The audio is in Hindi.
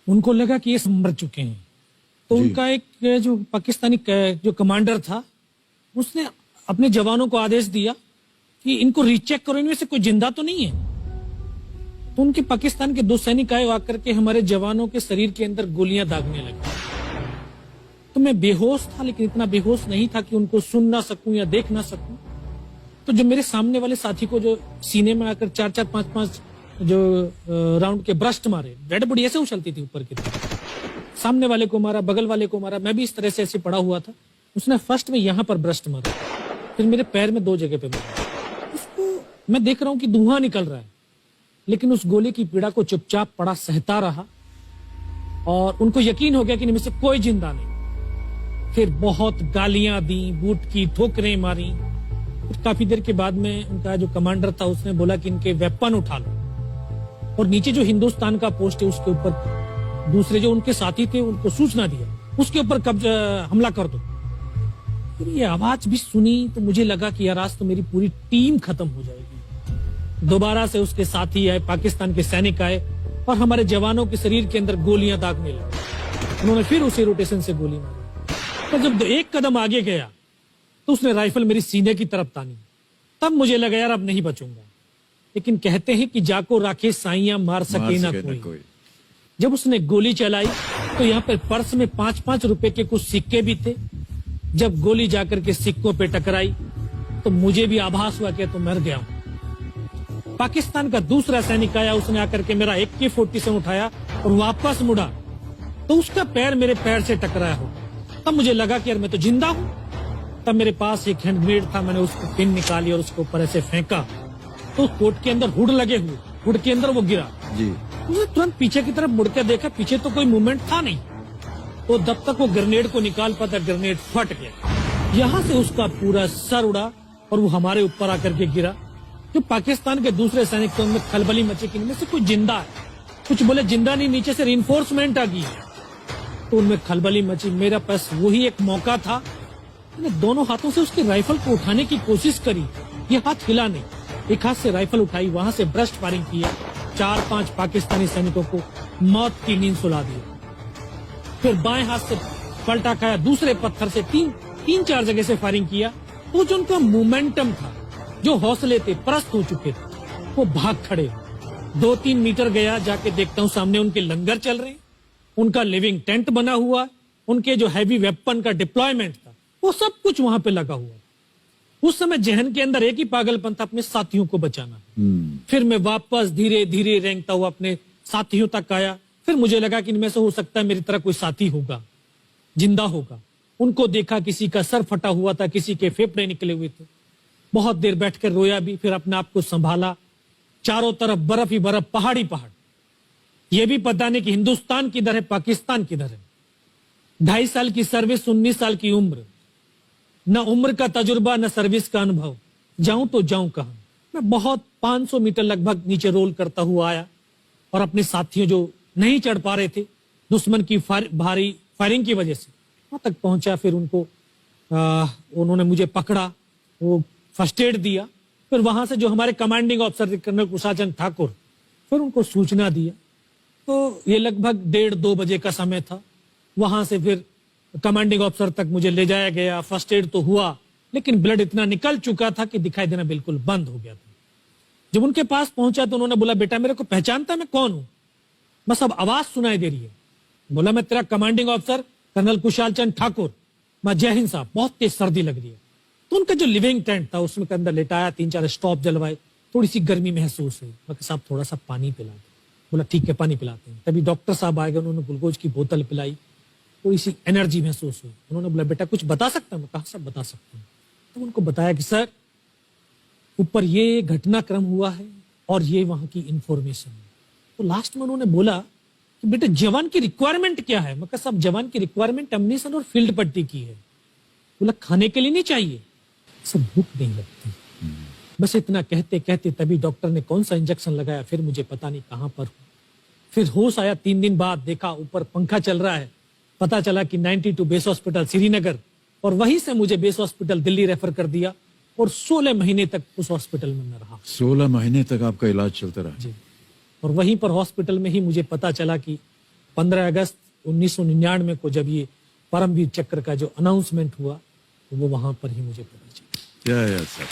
उनको लगा कि ये सब मर चुके हैं, तो उनका एक जो पाकिस्तानी जो कमांडर था उसने अपने जवानों को आदेश दिया कि इनको रीचेक करो, इनमें से कोई जिंदा तो नहीं है। तो उनके पाकिस्तान के 2 सैनिक आए, आकर के हमारे जवानों के शरीर के अंदर गोलियां दागने लगे। तो मैं बेहोश था, लेकिन इतना बेहोश नहीं था कि उनको सुन ना सकूं या देख ना सकूं। तो जो मेरे सामने वाले साथी को जो सीने में आकर 4-4, 5-5 जो राउंड के ब्रस्ट मारे, डेड बॉडी ऐसे उछलती थी ऊपर की तरफ, सामने वाले को मारा, बगल वाले को मारा, मैं भी इस तरह से ऐसे पड़ा हुआ था। उसने फर्स्ट में यहां पर ब्रस्ट मारा, फिर मेरे पैर में 2 जगह पे मारा। उसको मैं देख रहा हूं कि धुआं निकल रहा है, लेकिन उस गोली की पीड़ा को चुपचाप पड़ा सहता रहा और उनको यकीन हो गया कि इनमें से कोई जिंदा नहीं। फिर बहुत गालियां दी, बूट की ठोकरें मारी। फिर काफी देर के बाद में उनका जो कमांडर था उसने बोला कि इनके वेपन उठा लो, और नीचे जो हिंदुस्तान का पोस्ट है उसके ऊपर दूसरे जो उनके साथी थे उनको सूचना दिया, उसके ऊपर कब्जा हमला कर दो। फिर ये आवाज भी सुनी तो मुझे लगा कि यार आज तो मेरी पूरी टीम खत्म हो जाएगी। दोबारा से उसके साथी आए, पाकिस्तान के सैनिक आए और हमारे जवानों के शरीर के अंदर गोलियां दागने लगे। उन्होंने फिर उसी रोटेशन से गोली मारी। तो जब 1 कदम आगे गया तो उसने राइफल मेरी सीने की तरफ तानी। तब मुझे लगा यार अब नहीं बचूंगा, लेकिन कहते हैं कि जाको राखे साइयां मार सके ना कोई। जब उसने गोली चलाई तो यहाँ पे पर्स में 5-5 रुपए के कुछ सिक्के भी थे। जब गोली जाकर के सिक्कों पे टकराई तो मुझे भी आभास हुआ कि तो मर गया हूं। पाकिस्तान का दूसरा सैनिक आया, उसने आकर के मेरा AK-47 उठाया और वापस मुड़ा तो उसका पैर मेरे पैर से टकराया हो। तब मुझे लगा कि यार मैं तो जिंदा हूं। तब मेरे पास एक हैंड ग्रेनेड था, मैंने उसको पिन निकाली और उसके ऊपर ऐसे फेंका तो कोट के अंदर हुड लगे हुए, हुड के अंदर वो गिरा जी। उसने तुरंत पीछे की तरफ मुड़ के देखा, पीछे तो कोई मूवमेंट था नहीं। तो जब तक वो ग्रेनेड को निकाल पाता, ग्रेनेड फट गया। यहाँ से उसका पूरा सर उड़ा और वो हमारे ऊपर आकर के गिरा। जो पाकिस्तान के दूसरे सैनिक थे उनमें खलबली मची कि इनमें से कोई जिंदा है, कुछ बोले जिंदा नहीं, नीचे से रिइंफोर्समेंट आ गई है। तो उनमें खलबली मची। मेरा पास वही एक मौका था, मैंने दोनों हाथों से उसकी राइफल को उठाने की कोशिश करी, ये हाथ हिला नहीं। एक हाथ से राइफल उठाई, वहां से ब्रस्ट फायरिंग किया, 4-5 पाकिस्तानी सैनिकों को मौत की नींद सुला दी। फिर बाएं हाथ से पलटा खाया, दूसरे पत्थर से 3-4 जगह से फायरिंग किया। तो जो उनका मोमेंटम था, जो हौसले थे, परस्त हो चुके थे, वो भाग खड़े। 2-3 मीटर गया, जाके देखता हूँ सामने उनके लंगर चल रहे हैं, उनका लिविंग टेंट बना हुआ, उनके जो हैवी वेपन का डिप्लॉयमेंट था वो सब कुछ वहां पे लगा हुआ। उस समय जहन के अंदर एक ही पागलपन था, अपने साथियों को बचाना। फिर मैं वापस धीरे धीरे रेंगता हुआ अपने साथियों तक आया। फिर मुझे लगा कि इनमें से हो सकता है मेरी तरह कोई साथी होगा, जिंदा होगा। उनको देखा, किसी का सर फटा हुआ था, किसी के फेफड़े निकले हुए थे। बहुत देर बैठकर रोया भी, फिर अपने आप को संभाला। चारों तरफ बर्फ ही बर्फ, पहाड़ी पहाड़। यह भी पता नहीं कि हिंदुस्तान किधर है, पाकिस्तान किधर है। 2.5 साल की सर्विस, 19 साल की उम्र, न उम्र का तजुर्बा न सर्विस का अनुभव। जाऊं तो जाऊं कहां। मैं बहुत 500 मीटर लगभग नीचे रोल करता हुआ आया और अपने साथियों जो नहीं चढ़ पा रहे थे दुश्मन की भारी फायरिंग की वजह से, वहां तक पहुंचा। फिर उनको उन्होंने मुझे पकड़ा, वो फर्स्ट एड दिया। फिर वहां से जो हमारे कमांडिंग ऑफिसर कर्नल कुशाचंद ठाकुर, फिर उनको सूचना दिया। तो ये लगभग 1:30-2 बजे का समय था। वहां से फिर कमांडिंग ऑफिसर तक मुझे ले जाया गया। फर्स्ट एड तो हुआ, लेकिन ब्लड इतना निकल चुका था कि दिखाई देना बिल्कुल बंद हो गया था। जब उनके पास पहुंचा तो उन्होंने बोला, बेटा मेरे को पहचानता मैं कौन हूं? बस अब आवाज सुनाई दे रही है। बोला, मैं तेरा commanding officer colonel Kushal Thakur. मैं, जय हिंद साहब, बहुत तेज सर्दी लग रही है। तो उनका जो लिविंग टेंट था उसमें के अंदर लेटाया, 3-4 स्टॉप जलवाए, थोड़ी सी गर्मी महसूस हुई। मैं, साहब थोड़ा सा पानी पिला दो। बोला, ठीक है पानी पिलाते हैं। तभी डॉक्टर साहब आए गए, उन्होंने ग्लूकोज की बोतल पिलाई, थोड़ी सी एनर्जी महसूस हुई। उन्होंने बोला, बेटा कुछ बता सकता हूं? मैं कहा, सब बता सकता हूं। तो उनको बताया कि सर ऊपर ये घटनाक्रम हुआ है और ये वहां की इंफॉर्मेशन है। तो लास्ट में उन्होंने बोला कि बेटा जवान की रिक्वायरमेंट क्या है? मैं कहा, सब जवान की रिक्वायरमेंट अम्निशन और फील्ड पट्टी की है। बोला, खाने के लिए नहीं चाहिए? सब भूख नहीं लगती। बस इतना कहते कहते तभी डॉक्टर ने कौन सा इंजेक्शन लगाया, फिर मुझे पता नहीं कहां पर हूं। फिर होश आया 3 दिन बाद, देखा ऊपर पंखा चल रहा है। पता चला कि 92 बेस हॉस्पिटल श्रीनगर, और वहीं से मुझे बेस हॉस्पिटल दिल्ली रेफर कर दिया और 16 महीने तक उस हॉस्पिटल में मैं रहा। 16 महीने तक आपका इलाज चलता रहा? जी। और वहीं पर हॉस्पिटल में ही मुझे पता चला कि 15 अगस्त 1999 को जब ये परमवीर चक्र का जो अनाउंसमेंट हुआ तो वो वहां पर ही मुझे पता चला। सर